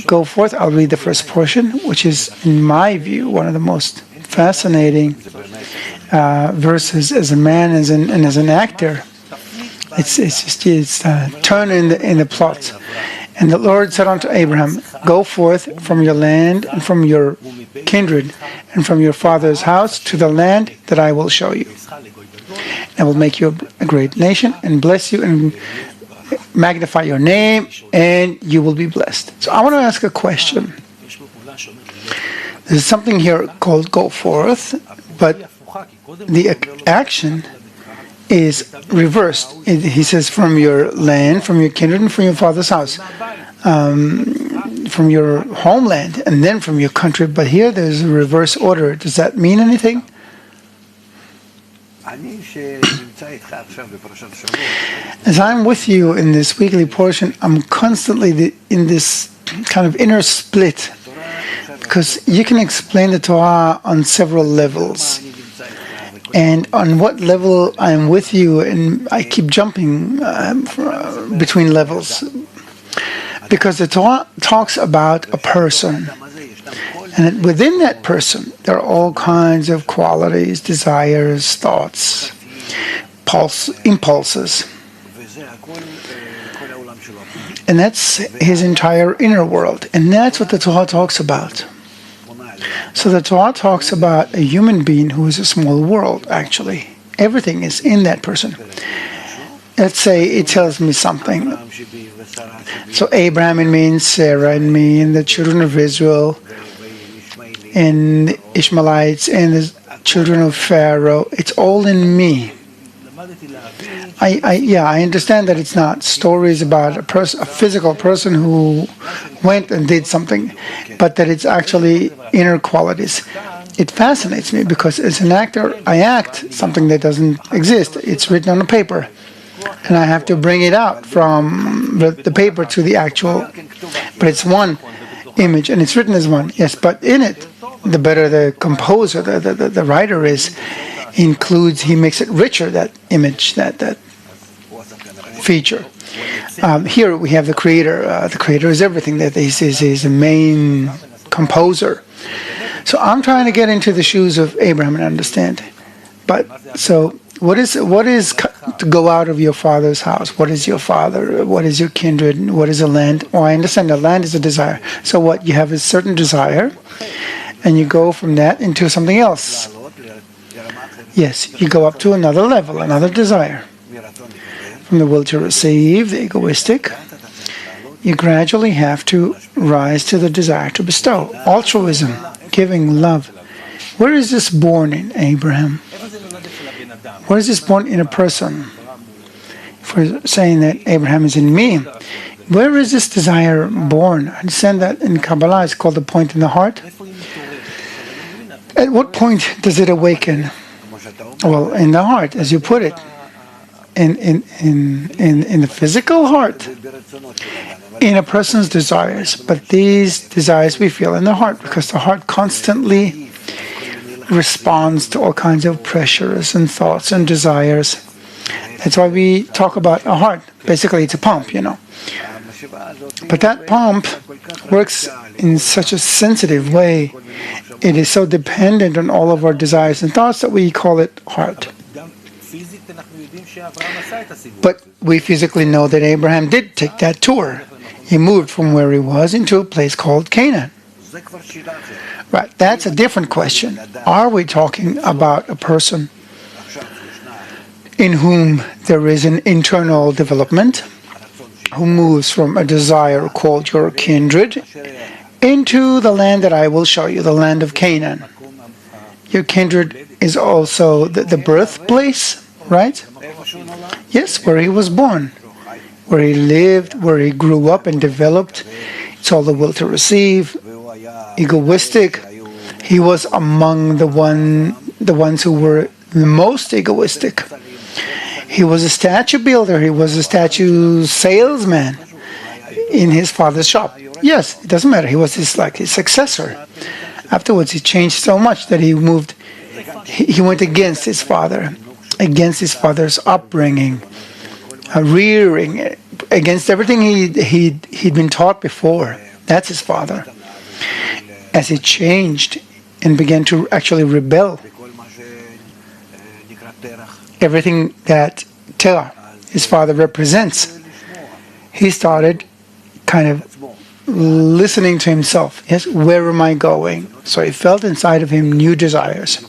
go forth. I'll read the first portion, which is, in my view, one of the most fascinating verses as a man and as an actor. It's turn in the plot. And the Lord said unto Abraham, go forth from your land and from your kindred and from your father's house to the land that I will show you. I will make you a great nation and bless you and magnify your name, and you will be blessed. So I want to ask a question. There's something here called go forth, but the action is reversed. He says from your land, from your kindred, and from your father's house, from your homeland, and then from your country. But here there's a reverse order. Does that mean anything? As I'm with you in this weekly portion, I'm constantly in this kind of inner split, because you can explain the Torah on several levels. And on what level I'm with you, and I keep jumping between levels, because the Torah talks about a person, and within that person there are all kinds of qualities, desires, thoughts, impulses, and that's his entire inner world, and that's what the Torah talks about. So the Torah talks about a human being who is a small world, actually. Everything is in that person. Let's say it tells me something. So Abraham in me, and Sarah in me, and the children of Israel, and the Ishmaelites, and the children of Pharaoh. It's all in me. I understand that it's not stories about a physical person who went and did something, but that it's actually inner qualities. It fascinates me because as an actor, I act something that doesn't exist. It's written on a paper, and I have to bring it out from the paper to the actual. But it's one image, and it's written as one. Yes, but in it, the better the composer, the writer is, includes, he makes it richer, that image, that feature. Here we have the creator. The creator is everything. That he's the main composer. So I'm trying to get into the shoes of Abraham and understand. But so what is to go out of your father's house? What is your father? What is your kindred? What is a land? Oh, I understand the land is a desire. So what? You have a certain desire, and you go from that into something else. Yes, you go up to another level, another desire. From the will to receive, the egoistic, you gradually have to rise to the desire to bestow. Altruism, giving, love. Where is this born in, Abraham? Where is this born in a person? If we're saying that Abraham is in me, where is this desire born? I understand that in Kabbalah it's called the point in the heart. At what point does it awaken? Well, in the heart, as you put it, in the physical heart, in a person's desires. But these desires we feel in the heart, because the heart constantly responds to all kinds of pressures and thoughts and desires. That's why we talk about a heart. Basically, it's a pump, But that pump works in such a sensitive way. It is so dependent on all of our desires and thoughts that we call it heart. But we physically know that Abraham did take that tour. He moved from where he was into a place called Canaan. Right, that's a different question. Are we talking about a person in whom there is an internal development, who moves from a desire called your kindred into the land that I will show you, the land of Canaan? Your kindred is also the birthplace, right? Yes, where he was born, where he lived, where he grew up and developed. It's all the will to receive, egoistic. He was among the ones who were the most egoistic. He was a statue builder. He was a statue salesman in his father's shop. Yes, it doesn't matter. He was his successor. Afterwards, he changed so much that he went against his father, against his father's upbringing, rearing, against everything he'd been taught before. That's his father. As he changed and began to actually rebel, everything that Terah, his father, represents, he started kind of listening to himself. Yes, where am I going? So he felt inside of him new desires.